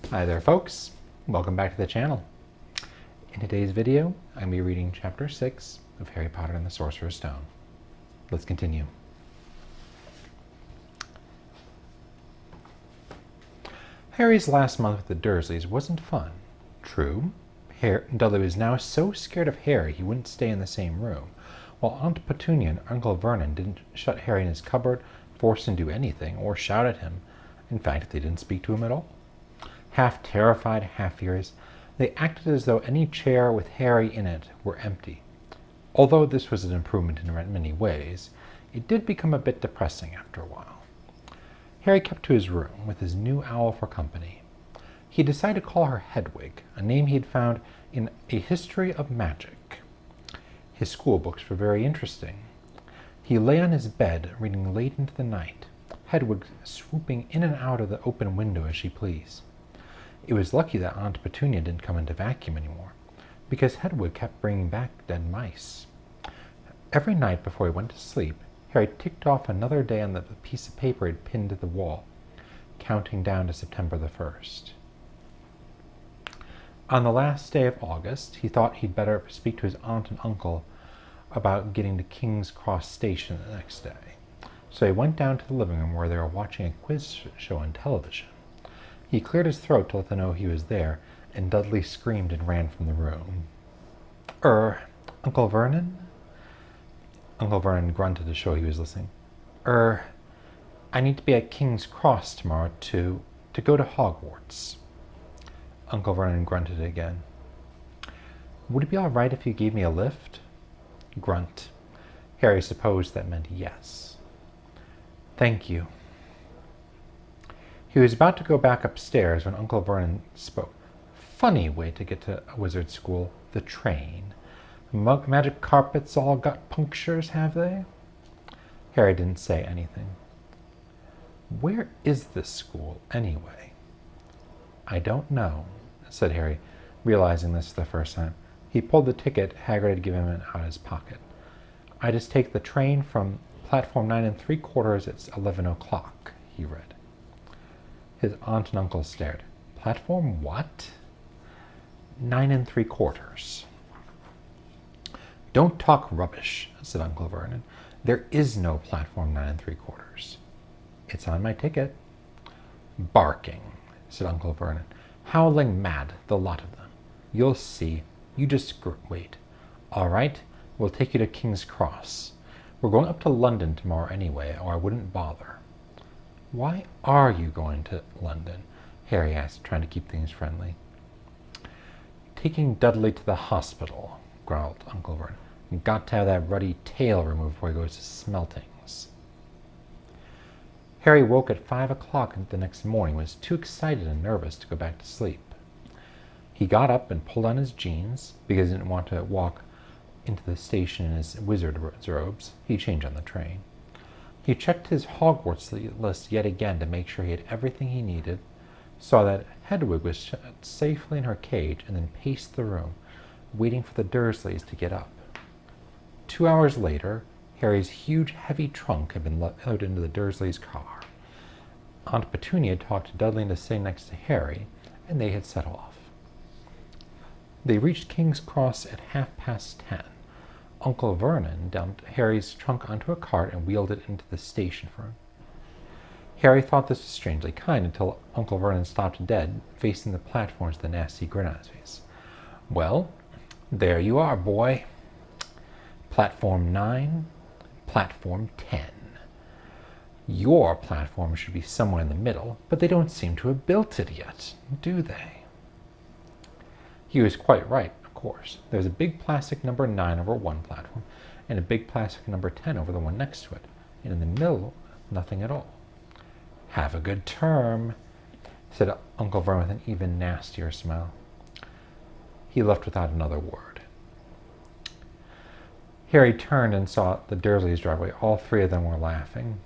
Hi there folks, welcome back to the channel. In today's video, I'm going to be reading Chapter 6 of Harry Potter and the Sorcerer's Stone. Let's continue. Harry's last month with the Dursleys wasn't fun. True, Dudley was now so scared of Harry he wouldn't stay in the same room, while Aunt Petunia and Uncle Vernon didn't shut Harry in his cupboard, force him to do anything, or shout at him. In fact, they didn't speak to him at all. Half terrified, half furious, they acted as though any chair with Harry in it were empty. Although this was an improvement in many ways, it did become a bit depressing after a while. Harry kept to his room with his new owl for company. He decided to call her Hedwig, a name he had found in A History of Magic. His school books were very interesting. He lay on his bed, reading late into the night, Hedwig swooping in and out of the open window as she pleased. It was lucky that Aunt Petunia didn't come in to vacuum anymore, because Hedwig kept bringing back dead mice. Every night before he went to sleep, Harry ticked off another day on the piece of paper he'd pinned to the wall, counting down to September the 1st. On the last day of August, he thought he'd better speak to his aunt and uncle about getting to King's Cross Station the next day. So he went down to the living room where they were watching a quiz show on television. He cleared his throat to let them know he was there, and Dudley screamed and ran from the room. Uncle Vernon? Uncle Vernon grunted to show he was listening. I need to be at King's Cross tomorrow to go to Hogwarts. Uncle Vernon grunted again. Would it be all right if you gave me a lift? Grunt. Harry supposed that meant yes. Thank you. He was about to go back upstairs when Uncle Vernon spoke. Funny way to get to a wizard school, the train. Magic carpets all got punctures, have they? Harry didn't say anything. Where is this school, anyway? I don't know, said Harry, realizing this for the first time. He pulled the ticket Hagrid had given him out of his pocket. I just take the train from platform 9 3/4 at 11 o'clock, he read. His aunt and uncle stared. Platform what? 9 3/4. Don't talk rubbish, said Uncle Vernon. There is no platform 9 3/4. It's on my ticket. Barking, said Uncle Vernon. Howling mad, the lot of them. You'll see. You just wait. All right, we'll take you to King's Cross. We're going up to London tomorrow anyway, or I wouldn't bother. Why are you going to London? Harry asked, trying to keep things friendly. Taking Dudley to the hospital, growled Uncle Vernon. You've got to have that ruddy tail removed before he goes to Smeltings. Harry woke at 5 o'clock the next morning and was too excited and nervous to go back to sleep. He got up and pulled on his jeans, because he didn't want to walk into the station in his wizard robes. He changed on the train. He checked his Hogwarts list yet again to make sure he had everything he needed, saw that Hedwig was shut safely in her cage, and then paced the room, waiting for the Dursleys to get up. 2 hours later, Harry's huge, heavy trunk had been loaded into the Dursleys' car. Aunt Petunia had talked to Dudley into sitting next to Harry, and they had set off. They reached King's Cross at 10:30. Uncle Vernon dumped Harry's trunk onto a cart and wheeled it into the station for him. Harry thought this was strangely kind until Uncle Vernon stopped dead, facing the platforms with a nasty grin on his face. Well, there you are, boy. Platform 9, platform 10. Your platform should be somewhere in the middle, but they don't seem to have built it yet, do they? He was quite right, of course. There was a big plastic number 9 over one platform, and a big plastic number 10 over the one next to it, and in the middle, nothing at all. Have a good term, said Uncle Vernon with an even nastier smile. He left without another word. Harry turned and saw the Dursleys' driveway. All three of them were laughing.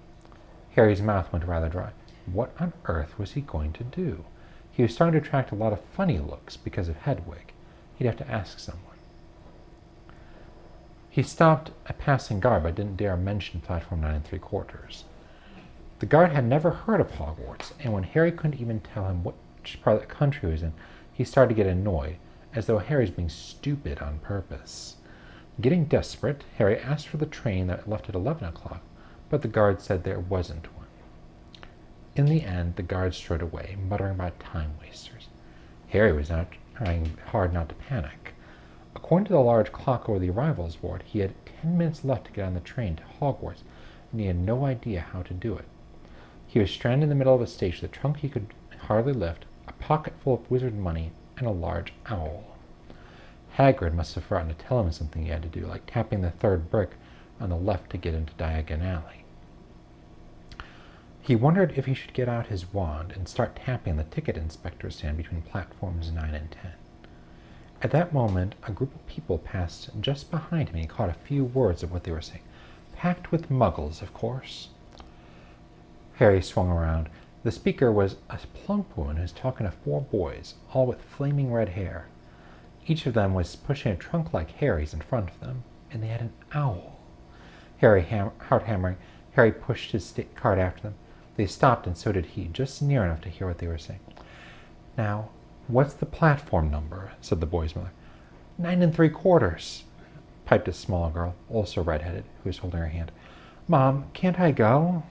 Harry's mouth went rather dry. What on earth was he going to do? He was starting to attract a lot of funny looks because of Hedwig. He'd have to ask someone. He stopped a passing guard but didn't dare mention platform 9 3/4. The guard had never heard of Hogwarts, and when Harry couldn't even tell him what which part of the country he was in, he started to get annoyed, as though Harry was being stupid on purpose. Getting desperate, Harry asked for the train that left at 11 o'clock, but the guard said there wasn't one. In the end, the guard strode away, muttering about time wasters. Harry was now trying hard not to panic. According to the large clock over the arrivals board, he had 10 minutes left to get on the train to Hogwarts, and he had no idea how to do it. He was stranded in the middle of a station with a trunk he could hardly lift, a pocket full of wizard money, and a large owl. Hagrid must have forgotten to tell him something he had to do, like tapping the third brick on the left to get into Diagon Alley. He wondered if he should get out his wand and start tapping the ticket inspector stand between platforms 9 and 10. At that moment, a group of people passed just behind him, and he caught a few words of what they were saying. Packed with muggles, of course. Harry swung around. The speaker was a plump woman who was talking to 4 boys, all with flaming red hair. Each of them was pushing a trunk like Harry's in front of them, and they had an owl. Heart hammering, Harry pushed his cart after them. They stopped, and so did he, just near enough to hear what they were saying. "Now, what's the platform number?" said the boy's mother. 9 3/4, piped a small girl, also red-headed, who was holding her hand. "Mom, can't I go?"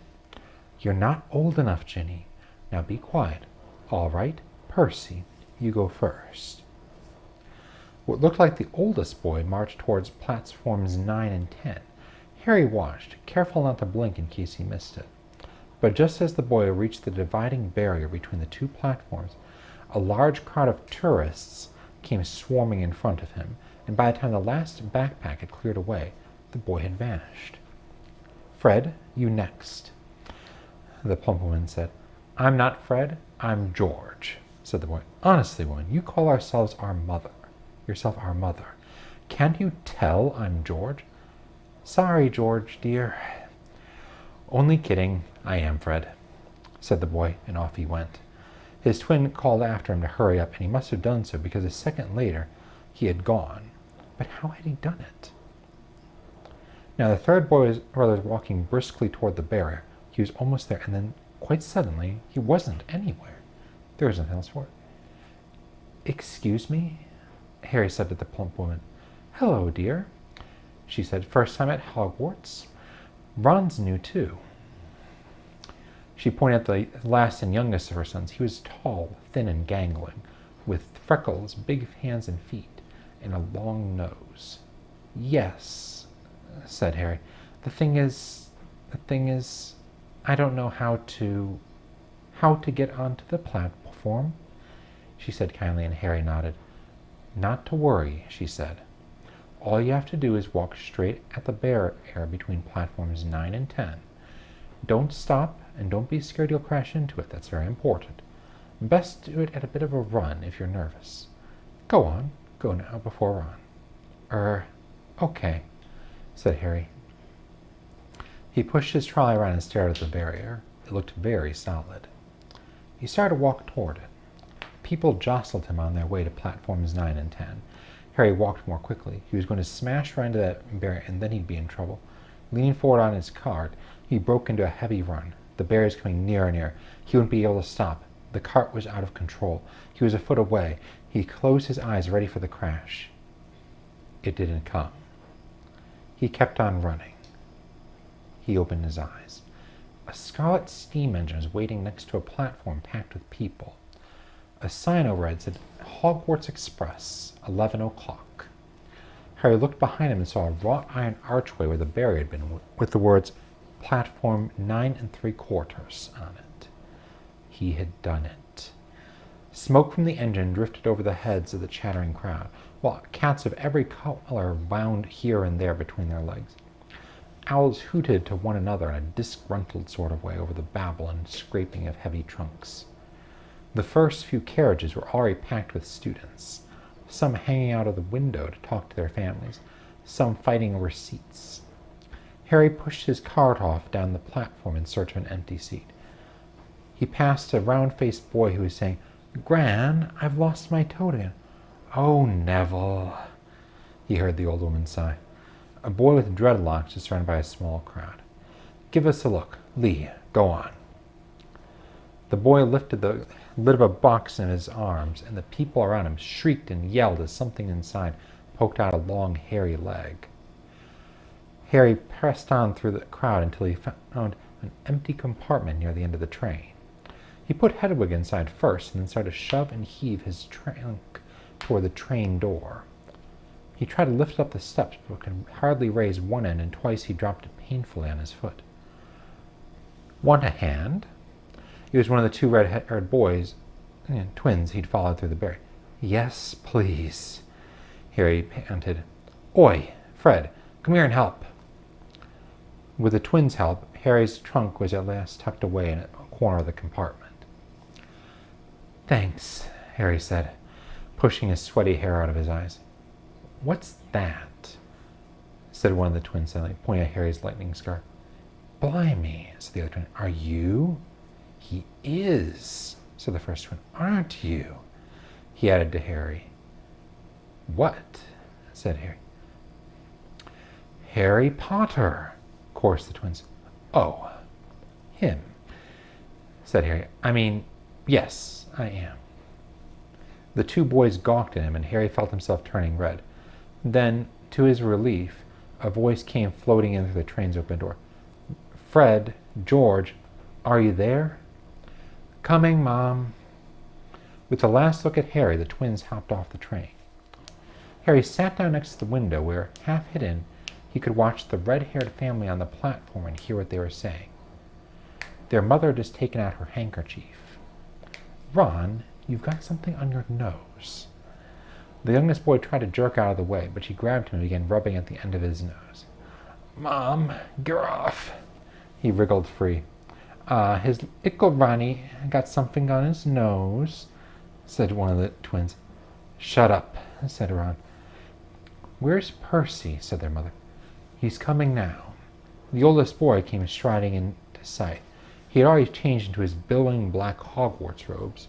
"You're not old enough, Ginny. Now be quiet. All right, Percy, you go first." What looked like the oldest boy marched towards platforms 9 and 10. Harry watched, careful not to blink in case he missed it. But just as the boy reached the dividing barrier between the 2 platforms, a large crowd of tourists came swarming in front of him, and by the time the last backpack had cleared away, the boy had vanished. "Fred, you next," the plump woman said. "I'm not Fred, I'm George," said the boy. "Honestly, woman, you call yourself our mother. Can't you tell I'm George?" "Sorry, George, dear." "Only kidding. I am Fred," said the boy, and off he went. His twin called after him to hurry up, and he must have done so because a second later he had gone. But how had he done it? Now the third brother was walking briskly toward the barrier. He was almost there, and then, quite suddenly, he wasn't anywhere. There was nothing else for it. "Excuse me?" Harry said to the plump woman. "Hello, dear," she said. "First time at Hogwarts? Ron's new, too." She pointed at the last and youngest of her sons. He was tall, thin, and gangling, with freckles, big hands and feet, and a long nose. "Yes," said Harry. The thing is, I don't know how to get onto the platform," she said kindly, and Harry nodded. "Not to worry," she said. "All you have to do is walk straight at the barrier between platforms 9 and 10. Don't stop, and don't be scared you'll crash into it. That's very important. Best do it at a bit of a run if you're nervous. Go on. Go now before Ron." Okay," said Harry. He pushed his trolley around and stared at the barrier. It looked very solid. He started to walk toward it. People jostled him on their way to platforms 9 and 10. Harry walked more quickly. He was going to smash right into that barrier, and then he'd be in trouble. Leaning forward on his cart, he broke into a heavy run. The barrier was coming nearer and nearer. He wouldn't be able to stop. The cart was out of control. He was a foot away. He closed his eyes, ready for the crash. It didn't come. He kept on running. He opened his eyes. A scarlet steam engine was waiting next to a platform packed with people. A sign overhead said, "Hogwarts Express, 11 o'clock." Harry looked behind him and saw a wrought iron archway where the barrier had been, with the words, "Platform 9 3/4 on it. He had done it. Smoke from the engine drifted over the heads of the chattering crowd, while cats of every color wound here and there between their legs. Owls hooted to one another in a disgruntled sort of way over the babble and scraping of heavy trunks. The first few carriages were already packed with students, some hanging out of the window to talk to their families, some fighting over seats. Harry pushed his cart off down the platform in search of an empty seat. He passed a round-faced boy who was saying, "Gran, I've lost my toad again." "Oh, Neville," he heard the old woman sigh. A boy with dreadlocks was surrounded by a small crowd. "Give us a look. Lee, go on." The boy lifted the lid of a box in his arms, and the people around him shrieked and yelled as something inside poked out a long, hairy leg. Harry pressed on through the crowd until he found an empty compartment near the end of the train. He put Hedwig inside first, and then started to shove and heave his trunk toward the train door. He tried to lift it up the steps, but could hardly raise one end, and twice he dropped it painfully on his foot. Want a hand? He was one of the two red-haired boys, twins he'd followed through the berry. Yes, please, Harry panted. Oi, Fred, come here and help. With the twins' help, Harry's trunk was at last tucked away in a corner of the compartment. Thanks, Harry said, pushing his sweaty hair out of his eyes. What's that? Said one of the twins suddenly, pointing at Harry's lightning scar. Blimey, said the other twin. Are you? He is, said the first twin. Aren't you? He added to Harry. What? Said Harry. Harry Potter, chorused the twins. Oh, him, said Harry. I mean, yes, I am. The two boys gawked at him, and Harry felt himself turning red. Then, to his relief, a voice came floating in through the train's open door. Fred, George, are you there? Coming, Mom. With a last look at Harry, the twins hopped off the train. Harry sat down next to the window where, half hidden, he could watch the red-haired family on the platform and hear what they were saying. Their mother had just taken out her handkerchief. Ron, you've got something on your nose. The youngest boy tried to jerk out of the way, but she grabbed him and began rubbing at the end of his nose. Mom, get off. He wriggled free. His ickle Ronnie got something on his nose, said one of the twins. Shut up, said Ron. Where's Percy? Said their mother. He's coming now. The oldest boy came striding into sight. He had already changed into his billowing black Hogwarts robes,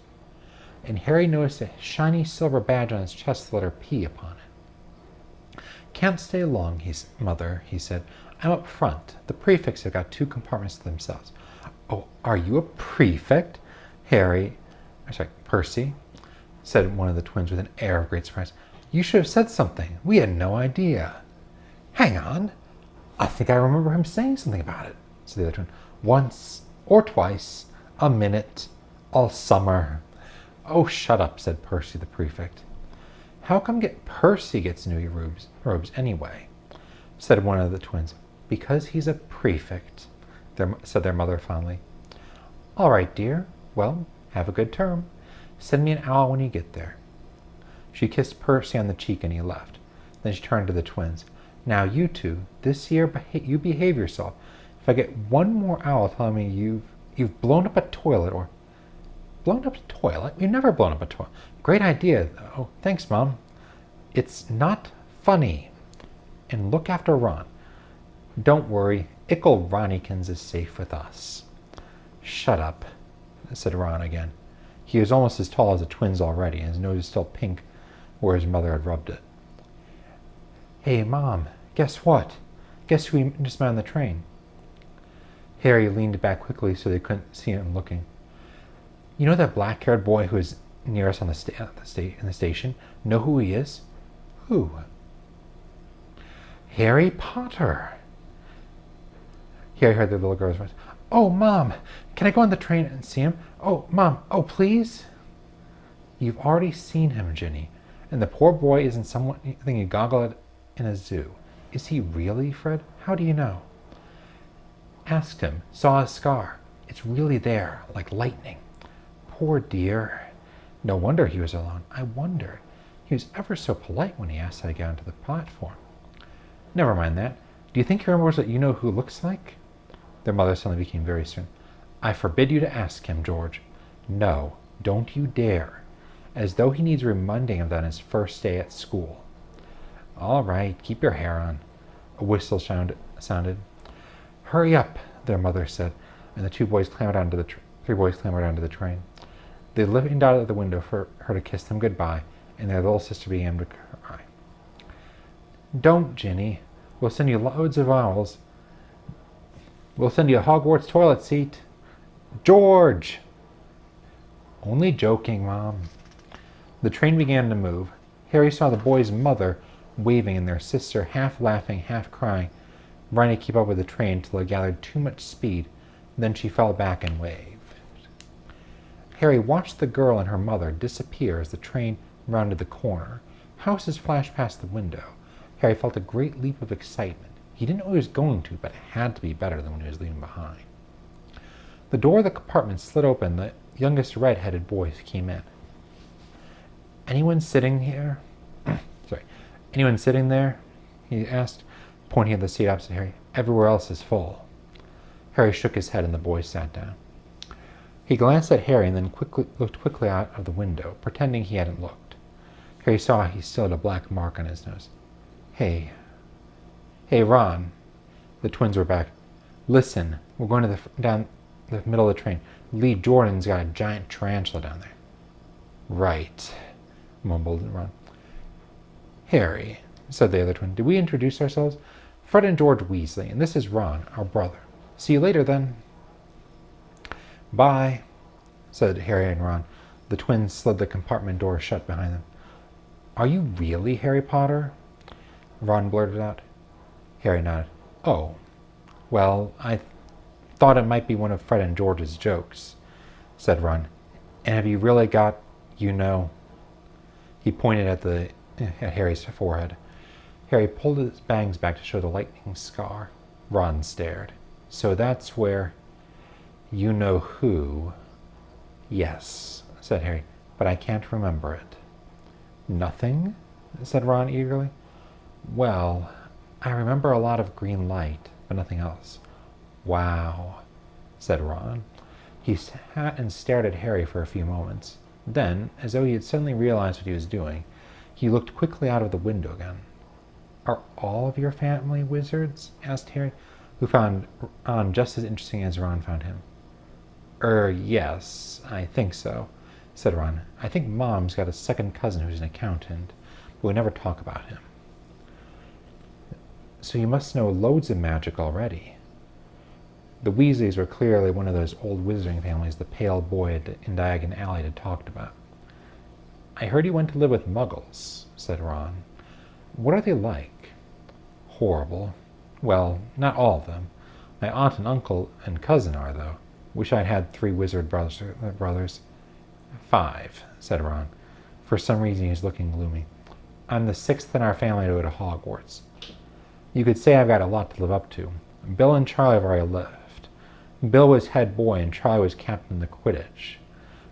and Harry noticed a shiny silver badge on his chest with the letter P upon it. Can't stay long, Mother, he said. I'm up front. The prefects have got 2 compartments to themselves. Oh, are you a prefect? Percy, said one of the twins with an air of great surprise. You should have said something. We had no idea. Hang on. I think I remember him saying something about it, said the other twin. Once or twice, a minute, all summer. Oh, shut up, said Percy the prefect. How come Percy gets new robes anyway? Said one of the twins. Because he's a prefect, said their mother fondly. All right, dear. Well, have a good term. Send me an owl when you get there. She kissed Percy on the cheek and he left. Then she turned to the twins. Now you two, this year you behave yourself. If I get one more owl telling me you've blown up a toilet or... Blown up a toilet? We've never blown up a toilet. Great idea, though. Thanks, Mom. It's not funny. And look after Ron. Don't worry, Ickle Ronnikins is safe with us. Shut up, said Ron again. He was almost as tall as the twins already, and his nose was still pink where his mother had rubbed it. Hey, Mom, guess what? Guess who we just met on the train? Harry leaned back quickly so they couldn't see him looking. You know that black-haired boy who is near us on in the station? Know who he is? Who? Harry Potter. Harry heard the little girl's voice. Oh, Mom, can I go on the train and see him? Oh, Mom, oh, please? You've already seen him, Ginny, and the poor boy isn't something you goggle at in a zoo. Is he really, Fred? How do you know? Asked him. Saw his scar. It's really there, like lightning. Poor dear. No wonder he was alone. I wonder. He was ever so polite when he asked how to get onto the platform. Never mind that. Do you think he remembers what you know who looks like? Their mother suddenly became very stern. I forbid you to ask him, George. No, don't you dare. As though he needs reminding of that on his first day at school. All right, keep your hair on. A whistle sounded. Hurry up, their mother said, and the three boys clambered onto the train. They leaned out of the window for her to kiss them goodbye, and their little sister began to cry. Don't, Ginny. We'll send you loads of owls. We'll send you a Hogwarts toilet seat. George! Only joking, Mom. The train began to move. Harry saw the boy's mother waving and their sister half laughing, half crying, trying to keep up with the train until it gathered too much speed. Then she fell back and waved. Harry watched the girl and her mother disappear as the train rounded the corner. Houses flashed past the window. Harry felt a great leap of excitement. He didn't know he was going to, but it had to be better than when he was leaving behind. The door of the compartment slid open. The youngest red-headed boy came in. Anyone sitting here? Anyone sitting there? He asked, pointing at the seat opposite Harry. Everywhere else is full. Harry shook his head and the boy sat down. He glanced at Harry and then looked quickly out of the window, pretending he hadn't looked. Harry saw he still had a black mark on his nose. Hey, Ron. The twins were back. Listen, we're going down the middle of the train. Lee Jordan's got a giant tarantula down there. Right, mumbled Ron. Harry, said the other twin, did we introduce ourselves? Fred and George Weasley, and this is Ron, our brother. See you later, then. Bye, said Harry and Ron. The twins slid the compartment door shut behind them. Are you really Harry Potter? Ron blurted out. Harry nodded. Oh, well, I thought it might be one of Fred and George's jokes, said Ron. And have you really got, He pointed at Harry's forehead. Harry pulled his bangs back to show the lightning scar. Ron stared. So that's where... You know who? Yes, said Harry, but I can't remember it. Nothing? Said Ron eagerly. Well, I remember a lot of green light, but nothing else. Wow, said Ron. He sat and stared at Harry for a few moments. Then, as though he had suddenly realized what he was doing, he looked quickly out of the window again. Are all of your family wizards? Asked Harry, who found Ron just as interesting as Ron found him. Yes, I think so, said Ron. I think Mom's got a second cousin who's an accountant, but we never talk about him. So you must know loads of magic already. The Weasleys were clearly one of those old wizarding families the pale boy in Diagon Alley had talked about. I heard he went to live with Muggles, said Ron. What are they like? Horrible. Well, not all of them. My aunt and uncle and cousin are, though. Wish I'd had 3 wizard brothers. 5, said Ron. For some reason he was looking gloomy. I'm the 6th in our family to go to Hogwarts. You could say I've got a lot to live up to. Bill and Charlie have already left. Bill was head boy and Charlie was captain of the Quidditch.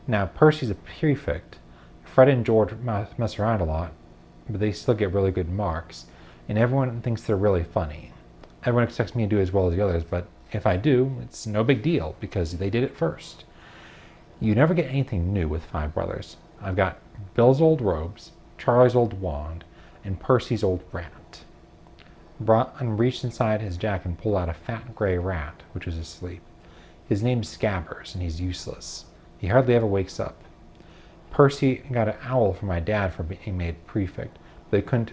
Now, Percy's a prefect. Fred and George mess around a lot, but they still get really good marks, and everyone thinks they're really funny. Everyone expects me to do as well as the others, but if I do, it's no big deal, because they did it first. You never get anything new with 5 brothers. I've got Bill's old robes, Charlie's old wand, and Percy's old rat. Ron reached inside his jacket and pulled out a fat gray rat, which was asleep. His name's Scabbers, and he's useless. He hardly ever wakes up. Percy got an owl from my dad for being made prefect. They couldn't...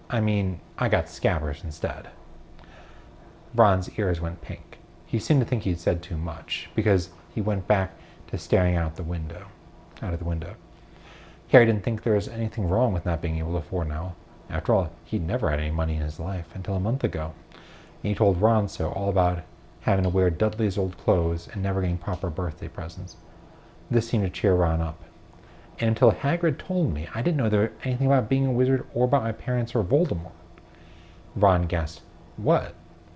I got Scabbers instead. Ron's ears went pink. He seemed to think he'd said too much, because he went back to staring out of the window. Harry didn't think there was anything wrong with not being able to afford an owl. After all, he'd never had any money in his life until a month ago. And he told Ron so, all about having to wear Dudley's old clothes and never getting proper birthday presents. This seemed to cheer Ron up. And until Hagrid told me, I didn't know there was anything about being a wizard or about my parents or Voldemort. Ron gasped. What?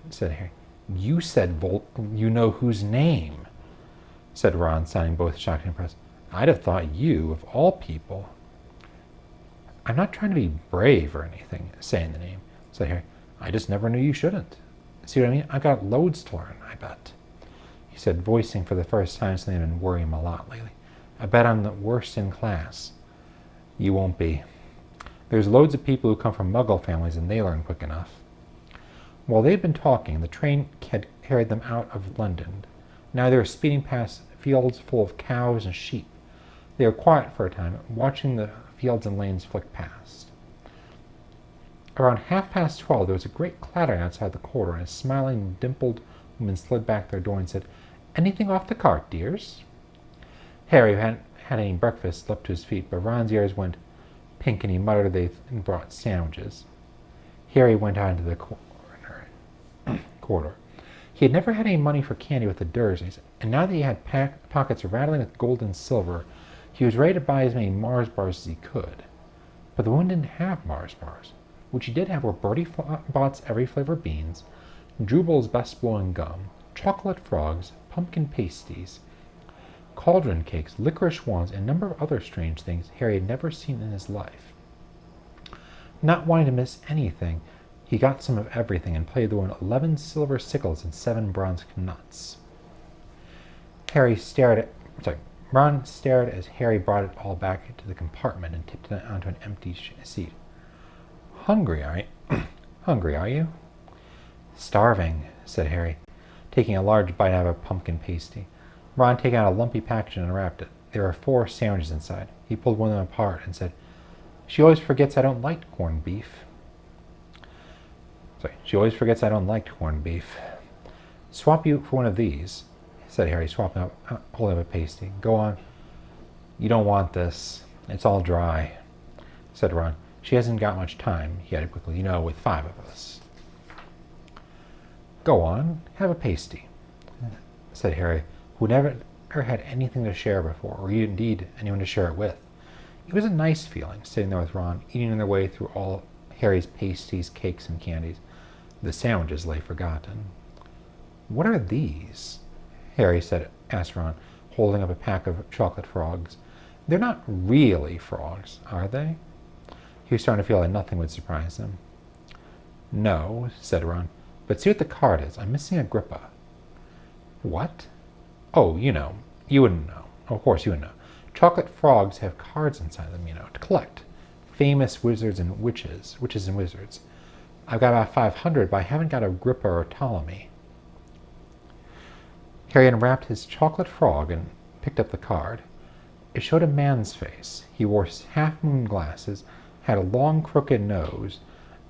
Said Harry. You said you know whose name? Said Ron, sounding both shocked and impressed. I'd have thought you, of all people. I'm not trying to be brave or anything, saying the name, said Harry. I just never knew you shouldn't. See what I mean? I've got loads to learn, I bet. He said, voicing for the first time something that had been worrying him a lot lately. I bet I'm the worst in class. You won't be. There's loads of people who come from Muggle families and they learn quick enough. While they had been talking, the train had carried them out of London. Now they were speeding past fields full of cows and sheep. They were quiet for a time, watching the fields and lanes flick past. Around 12:30, there was a great clattering outside the corridor, and a smiling, dimpled woman slid back their door and said, Anything off the cart, dears? Harry, who had any breakfast, leapt to his feet, but Ron's ears went pink and he muttered they brought sandwiches. Harry went out into the corridor. He had never had any money for candy with the Dursleys, and now that he had pockets rattling with gold and silver, he was ready to buy as many Mars bars as he could. But the woman didn't have Mars bars. What she did have were Birdie Bot's every flavor beans, Jubal's best blowing gum, chocolate frogs, pumpkin pasties, cauldron cakes, licorice wands, and a number of other strange things Harry had never seen in his life. Not wanting to miss anything, he got some of everything and played the one 11 silver sickles and 7 bronze nuts. Ron stared as Harry brought it all back into the compartment and tipped it onto an empty seat. Hungry, are you? Starving, said Harry, taking a large bite out of a pumpkin pasty. Ron took out a lumpy package and unwrapped it. There were 4 sandwiches inside. He pulled one of them apart and said, She always forgets I don't like corned beef. Swap you for one of these, said Harry, holding up a pasty. Go on. You don't want this. It's all dry, said Ron. She hasn't got much time, he added quickly, with 5 of us. Go on, have a pasty, said Harry, who never had anything to share before, or indeed anyone to share it with. It was a nice feeling, sitting there with Ron, eating their way through all Harry's pasties, cakes, and candies. The sandwiches lay forgotten. What are these? Harry asked Ron, holding up a pack of chocolate frogs. They're not really frogs, are they? He was starting to feel like nothing would surprise him. No, said Ron, but see what the card is. I'm missing Agrippa. What? Oh, you wouldn't know. Of course you wouldn't know. Chocolate frogs have cards inside them, to collect. Famous wizards and witches and wizards. I've got about 500, but I haven't got Agrippa or Ptolemy. Harry unwrapped his chocolate frog and picked up the card. It showed a man's face. He wore half-moon glasses, had a long crooked nose,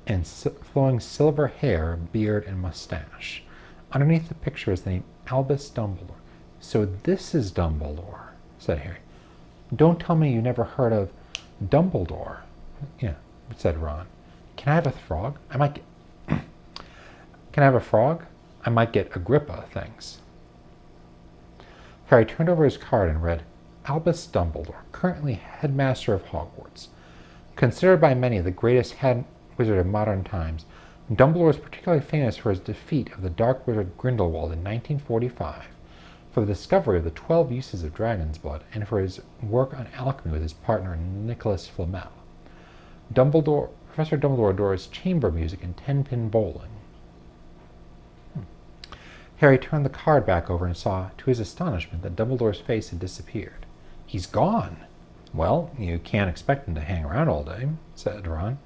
and flowing silver hair, beard, and mustache. Underneath the picture is the name Albus Dumbledore. So this is Dumbledore, said Harry. Don't tell me you never heard of Dumbledore, said Ron. Can I have a frog? Can I have a frog? I might get Agrippa, thanks. Harry turned over his card and read, Albus Dumbledore, currently headmaster of Hogwarts. Considered by many the greatest head wizard of modern times, Dumbledore is particularly famous for his defeat of the dark wizard Grindelwald in 1945, for the discovery of the 12 uses of dragon's blood, and for his work on alchemy with his partner Nicholas Flamel. Professor Dumbledore adores chamber music and 10-pin bowling. Harry turned the card back over and saw, to his astonishment, that Dumbledore's face had disappeared. He's gone. Well, you can't expect him to hang around all day, said Ron.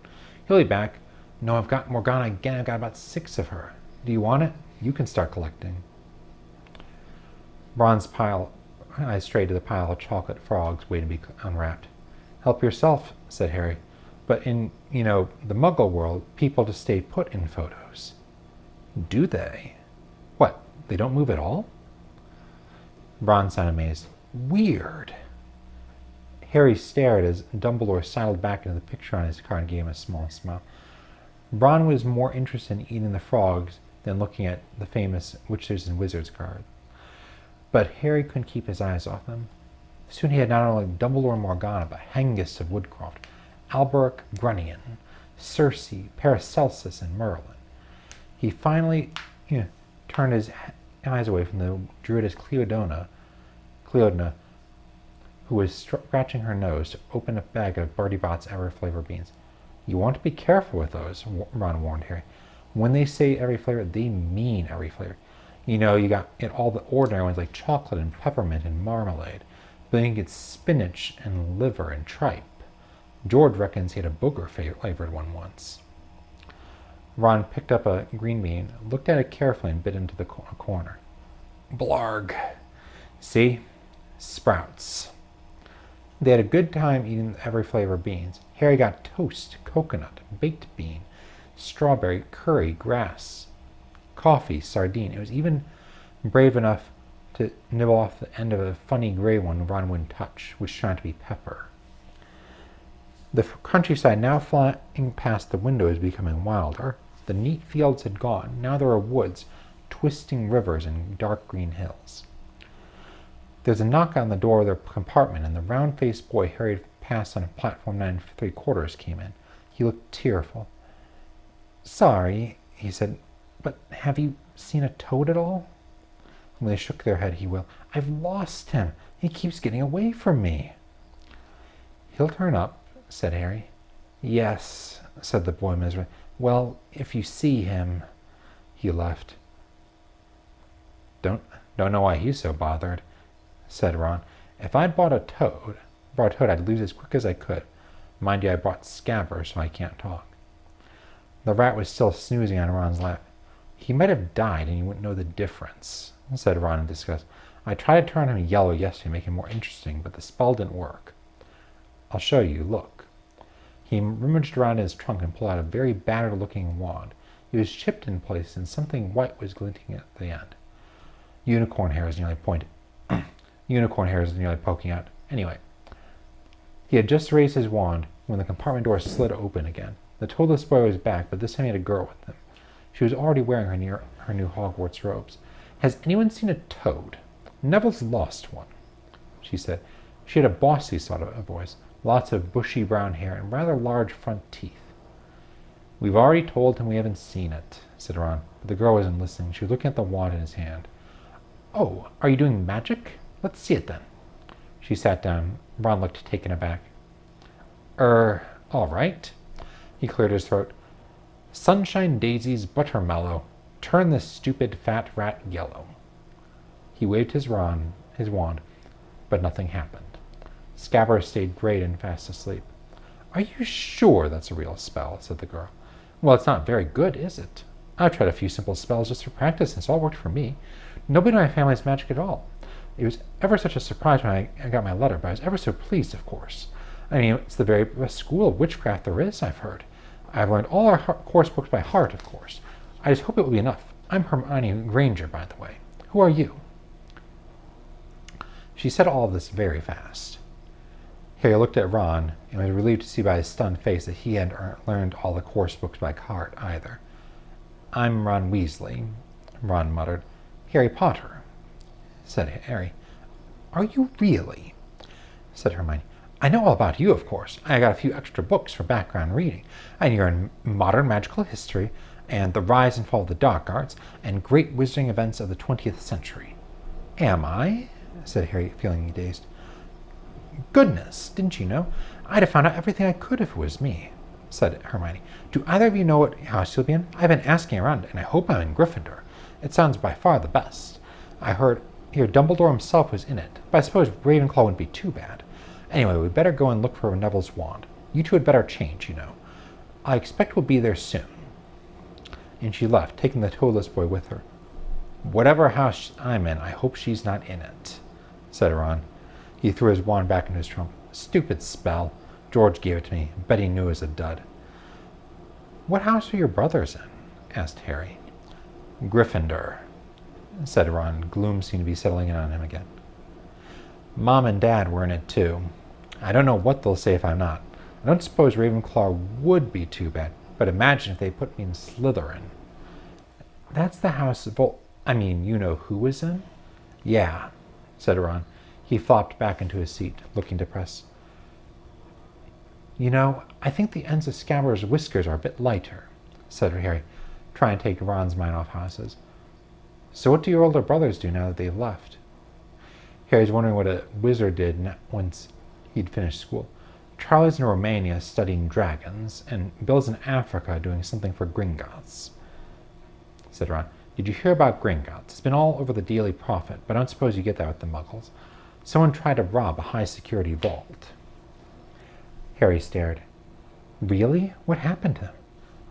He'll be back. No, I've got Morgana again. I've got about 6 of her. Do you want it? You can start collecting. Ron's eyes strayed to the pile of chocolate frogs waiting to be unwrapped. Help yourself, said Harry. But in, the Muggle world, people just stay put in photos. Do they? What, they don't move at all? Ron sounded amazed. Weird. Harry stared as Dumbledore sidled back into the picture on his card and gave him a small smile. Ron was more interested in eating the frogs than looking at the famous Witches and Wizards card. But Harry couldn't keep his eyes off them. Soon he had not only Dumbledore and Morgana, but Hengist of Woodcroft, Alberic Grunion, Circe, Paracelsus, and Merlin. He finally turned his eyes away from the druidess Cleodona, who was scratching her nose to open a bag of Birdie Bot's ever-flavor beans. You want to be careful with those, Ron warned Harry. When they say every flavor, they mean every flavor. You got all the ordinary ones like chocolate and peppermint and marmalade, but then you get spinach and liver and tripe. George reckons he had a booger-flavored one once. Ron picked up a green bean, looked at it carefully, and bit into the corner. Blarg. See? Sprouts. They had a good time eating every flavor of beans. Harry got toast, coconut, baked bean, strawberry, curry, grass, coffee, sardine. It was even brave enough to nibble off the end of a funny gray one Ron wouldn't touch, which turned out to be pepper. The countryside now flying past the window was becoming wilder. The neat fields had gone. Now there were woods, twisting rivers, and dark green hills. There was a knock on the door of their compartment, and the round-faced boy hurried past on platform 9¾ came in. He looked tearful. "Sorry," he said, "but have you seen a toad at all?" When they shook their head, he wailed, "I've lost him. He keeps getting away from me." "He'll turn up," said Harry. "Yes," said the boy miserably. "Well, if you see him." He left. Don't know why he's so bothered," said Ron. "If I'd brought a toad, I'd lose as quick as I could. Mind you, I brought Scabbers, so I can't talk." The rat was still snoozing on Ron's lap. "He might have died, and you wouldn't know the difference," said Ron in disgust. "I tried to turn him yellow yesterday, make him more interesting, but the spell didn't work. I'll show you. Look." He rummaged around in his trunk and pulled out a very battered-looking wand. It was chipped in place, and something white was glinting at the end. Unicorn hair was nearly poking out. Anyway, he had just raised his wand when the compartment door slid open again. The toadless boy was back, but this time he had a girl with him. She was already wearing her new Hogwarts robes. "Has anyone seen a toad? Neville's lost one," she said. She had a bossy sort of voice, lots of bushy brown hair, and rather large front teeth. "We've already told him we haven't seen it," said Ron, but the girl wasn't listening. She was looking at the wand in his hand. "Oh, are you doing magic? Let's see it then." She sat down. Ron looked taken aback. All right." He cleared his throat. "Sunshine daisies, buttermellow. Turn this stupid fat rat yellow." He waved his wand, but nothing happened. Scabbers stayed great and fast asleep. "Are you sure that's a real spell?" said the girl. "Well, it's not very good, is it? I've tried a few simple spells just for practice, and it's all worked for me. Nobody in my family has magic at all. It was ever such a surprise when I got my letter, but I was ever so pleased, of course. I mean, it's the very best school of witchcraft there is, I've heard. I've learned all our course books by heart, of course. I just hope it will be enough. I'm Hermione Granger, by the way. Who are you?" She said all of this very fast. Harry looked at Ron and was relieved to see by his stunned face that he hadn't learned all the course books by heart either. "I'm Ron Weasley," Ron muttered. "Harry Potter," said Harry. "Are you really?" said Hermione. "I know all about you, of course. I got a few extra books for background reading. And you're in modern magical history, and the rise and fall of the dark arts, and great wizarding events of the 20th century. "Am I?" said Harry, feeling dazed. "Goodness, didn't you know? I'd have found out everything I could if it was me," said Hermione. "Do either of you know what house you'll be in? I've been asking around, and I hope I'm in Gryffindor. It sounds by far the best. I hear Dumbledore himself was in it, but I suppose Ravenclaw wouldn't be too bad. Anyway, we'd better go and look for Neville's wand. You two had better change, you know. I expect we'll be there soon." And she left, taking the toadless boy with her. "Whatever house I'm in, I hope she's not in it," said Ron. He threw his wand back into his trunk. "Stupid spell. George gave it to me. Bet he knew it was a dud." "What house are your brothers in?" asked Harry. "Gryffindor," said Ron. Gloom seemed to be settling in on him again. "Mom and Dad were in it too. I don't know what they'll say if I'm not. I don't suppose Ravenclaw would be too bad, but imagine if they put me in Slytherin." "That's the house you know who was in?" "Yeah," said Ron. He flopped back into his seat, looking depressed. "You know, I think the ends of Scabbers' whiskers are a bit lighter," said Harry, trying to take Ron's mind off houses. "So what do your older brothers do now that they've left?" Harry's wondering what a wizard did once he'd finished school. "Charlie's in Romania studying dragons, and Bill's in Africa doing something for Gringotts," said Ron. "Did you hear about Gringotts? It's been all over the Daily Prophet, but I don't suppose you get that with the Muggles. Someone tried to rob a high-security vault." Harry stared. "Really? What happened to them?"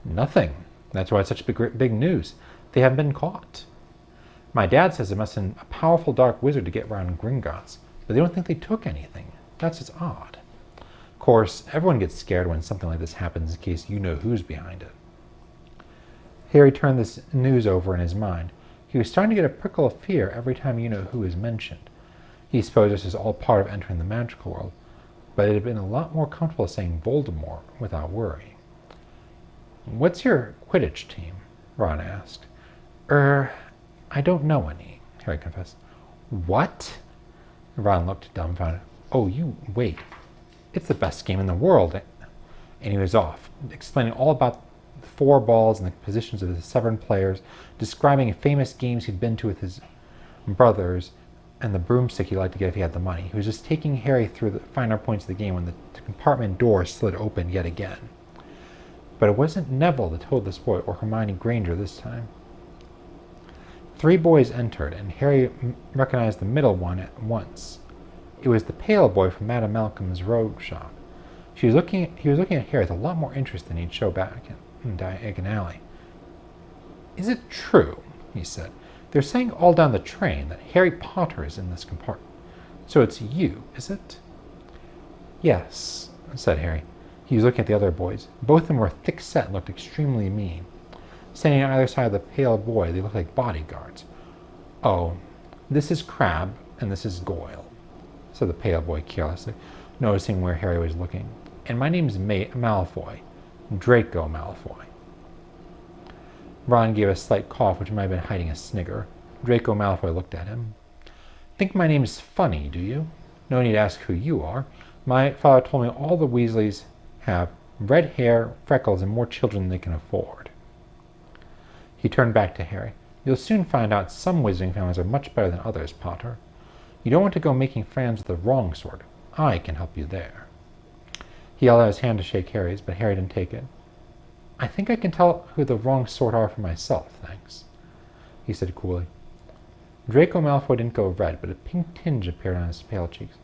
"Nothing. That's why it's such big news. They haven't been caught. My dad says it must have been a powerful dark wizard to get around Gringotts, but they don't think they took anything. That's just odd. Of course, everyone gets scared when something like this happens in case you know who's behind it." Harry turned this news over in his mind. He was starting to get a prickle of fear every time you know who was mentioned. He supposed this was all part of entering the magical world, but it had been a lot more comfortable saying Voldemort without worry. "What's your Quidditch team?" Ron asked. I don't know any," Harry confessed. "What?" Ron looked dumbfounded. "Oh, you wait. It's the best game in the world." And he was off, explaining all about the 4 balls and the positions of the 7 players, describing famous games he'd been to with his brothers, and the broomstick he liked to get if he had the money. He was just taking Harry through the finer points of the game when the compartment door slid open yet again. But it wasn't Neville that told this boy, or Hermione Granger this time. 3 boys entered, and Harry recognized the middle one at once. It was the pale boy from Madame Malcolm's robe shop. He was looking at Harry with a lot more interest than he'd show back in Diagon Alley. "Is it true," he said, "they're saying all down the train that Harry Potter is in this compartment? So it's you, is it?" "Yes," said Harry. He was looking at the other boys. Both of them were thick-set and looked extremely mean. Standing on either side of the pale boy, they looked like bodyguards. "Oh, this is Crabbe, and this is Goyle," said the pale boy carelessly, noticing where Harry was looking. "And my name's Malfoy, Draco Malfoy." Ron gave a slight cough, which might have been hiding a snigger. Draco Malfoy looked at him. "Think my name's funny, do you? No need to ask who you are. My father told me all the Weasleys have red hair, freckles, and more children than they can afford." He turned back to Harry. "You'll soon find out some wizarding families are much better than others, Potter. You don't want to go making friends with the wrong sort. I can help you there." He held out his hand to shake Harry's, but Harry didn't take it. "I think I can tell who the wrong sort are for myself, thanks," he said coolly. Draco Malfoy didn't go red, but a pink tinge appeared on his pale cheeks.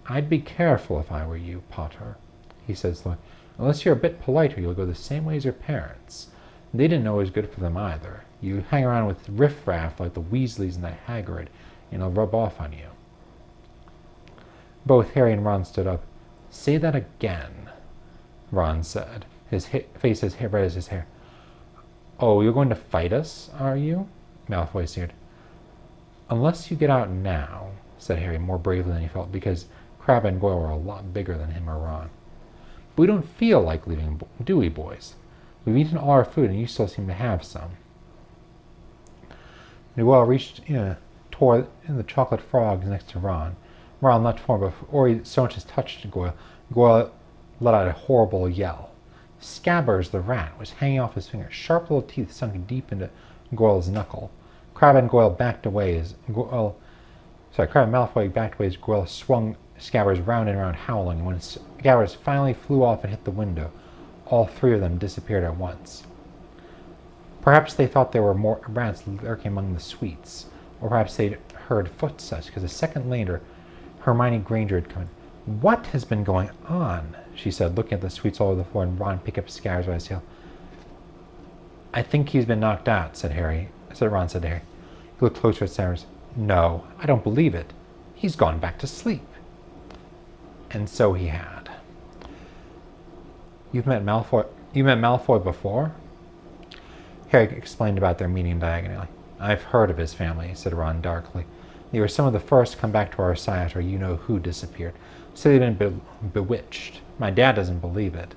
"I'd be careful if I were you, Potter," he said slowly. "Unless you're a bit politer, you'll go the same way as your parents. They didn't know it was good for them either. You hang around with riffraff like the Weasleys and the Hagrid, and it'll rub off on you." Both Harry and Ron stood up. "Say that again," Ron said, his face as red as his hair. "Oh, you're going to fight us, are you?" Malfoy sneered. "Unless you get out now," said Harry more bravely than he felt, because Crabbe and Goyle were a lot bigger than him or Ron. "But we don't feel like leaving, do we, boys? We've eaten all our food, and you still seem to have some." Goyle reached toward the chocolate frogs next to Ron. Ron leapt forward, but before he so much as touched Goyle, Goyle let out a horrible yell. Scabbers the rat was hanging off his finger, sharp little teeth sunk deep into Goyle's knuckle. Crabbe and Goyle backed away as Crabbe and Malfoy backed away as Goyle swung Scabbers round and round, howling, and when Scabbers finally flew off and hit the window, all 3 of them disappeared at once. Perhaps they thought there were more rats lurking among the sweets, or perhaps they'd heard footsteps, because a second later Hermione Granger had come in. "What has been going on?" she said, looking at the sweets all over the floor, and Ron picked up Scabbers by his tail. "I think he's been knocked out," Ron said to Harry. He looked closer at Scabbers. "No, I don't believe it. He's gone back to sleep." And so he had. You've met Malfoy before?" Harry explained about their meeting diagonally. "I've heard of his family," said Ron darkly. "They were some of the first to come back to our side after you-know-who disappeared. Say they've been bewitched. My dad doesn't believe it.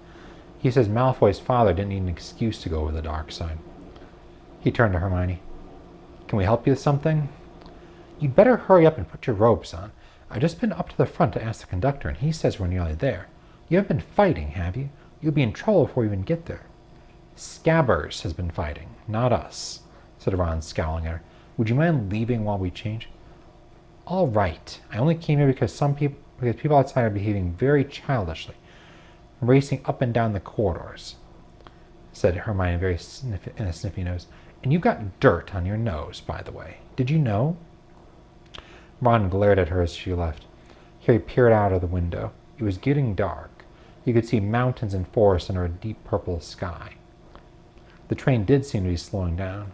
He says Malfoy's father didn't need an excuse to go over the dark side." He turned to Hermione. "Can we help you with something?" "You'd better hurry up and put your robes on. I've just been up to the front to ask the conductor, and he says we're nearly there. You haven't been fighting, have you? You'll be in trouble before you even get there." "Scabbers has been fighting, not us," said Ron, scowling at her. "Would you mind leaving while we change?" "All right. I only came here because people outside are behaving very childishly, racing up and down the corridors," said Hermione in a sniffy nose. "And you've got dirt on your nose, by the way. Did you know?" Ron glared at her as she left. Harry peered out of the window. It was getting dark. You could see mountains and forests under a deep purple sky. The train did seem to be slowing down.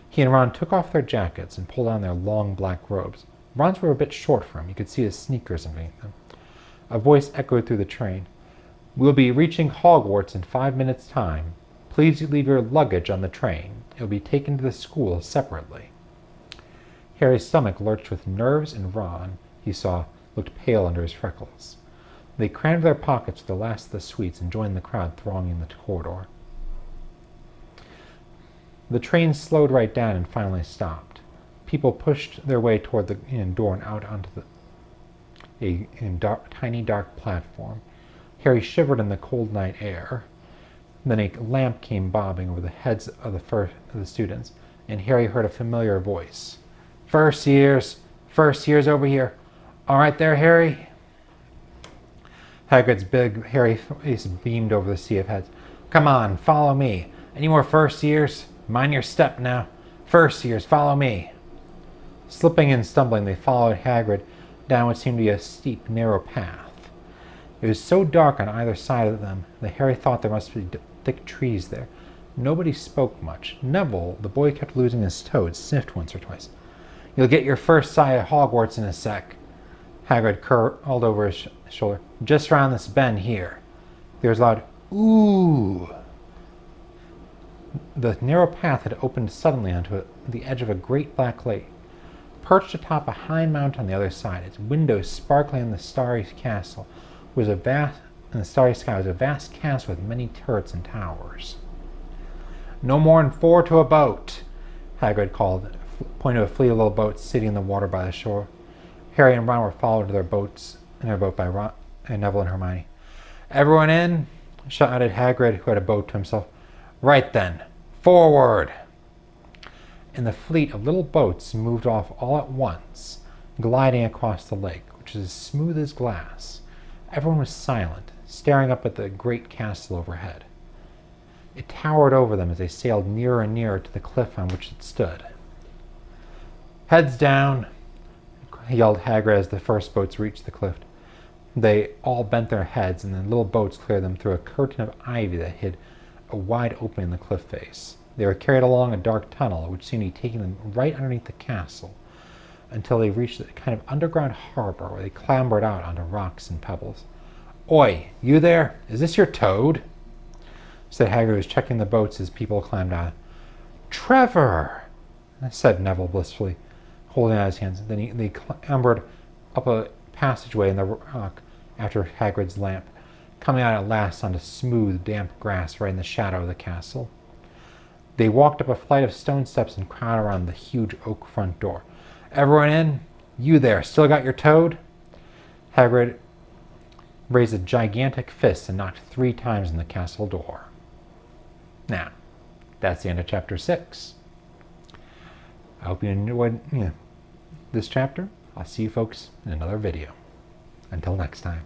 He and Ron took off their jackets and pulled on their long black robes. Ron's were a bit short for him. You could see his sneakers underneath them. A voice echoed through the train. "We'll be reaching Hogwarts in 5 minutes' time. Please leave your luggage on the train. It will be taken to the school separately. Harry's stomach lurched with nerves, and Ron, he saw, looked pale under his freckles. They crammed their pockets with the last of the sweets and joined the crowd thronging the corridor. The train slowed right down and finally stopped. People pushed their way toward the door and out onto a tiny dark platform. Harry shivered in the cold night air. Then a lamp came bobbing over the heads of the students, and Harry heard a familiar voice. First years over here. All right there, Harry? Hagrid's big, hairy face beamed over the sea of heads. Come on, follow me. Any more first years? Mind your step now. First years, follow me. Slipping and stumbling, they followed Hagrid down what seemed to be a steep, narrow path. It was so dark on either side of them that Harry thought there must be thick trees there. Nobody spoke much. Neville, the boy kept losing his toad, sniffed once or twice. You'll get your first sight of Hogwarts in a sec. Hagrid curled over his shoulder. Just round this bend here. There was a loud, ooh. The narrow path had opened suddenly onto the edge of a great black lake. Perched atop a high mountain on the other side, its windows sparkling in the starry castle, was a vast castle with many turrets and towers. No more than 4 to a boat, Hagrid called, pointing to a fleet of little boats sitting in the water by the shore. Harry and Ron were followed to their boat by Ron and Neville and Hermione. Everyone in, shouted Hagrid, who had a boat to himself. Right then, forward! And the fleet of little boats moved off all at once, gliding across the lake, which was as smooth as glass. Everyone was silent, staring up at the great castle overhead. It towered over them as they sailed nearer and nearer to the cliff on which it stood. Heads down, yelled Hagrid as the first boats reached the cliff. They all bent their heads, and the little boats cleared them through a curtain of ivy that hid a wide opening in the cliff face. They were carried along a dark tunnel, which seemed to be taking them right underneath the castle, until they reached a kind of underground harbor where they clambered out onto rocks and pebbles. Oi, you there? Is this your toad? Said Hagrid, who was checking the boats as people climbed out. Trevor! Said Neville blissfully, holding out his hands. Then they clambered up a passageway in the rock after Hagrid's lamp, coming out at last onto smooth, damp grass right in the shadow of the castle. They walked up a flight of stone steps and crowded around the huge oak front door. Everyone in? You there, still got your toad? Hagrid raised a gigantic fist and knocked 3 times on the castle door. Now, that's the end of chapter 6. I hope you enjoyed this chapter. I'll see you folks in another video. Until next time.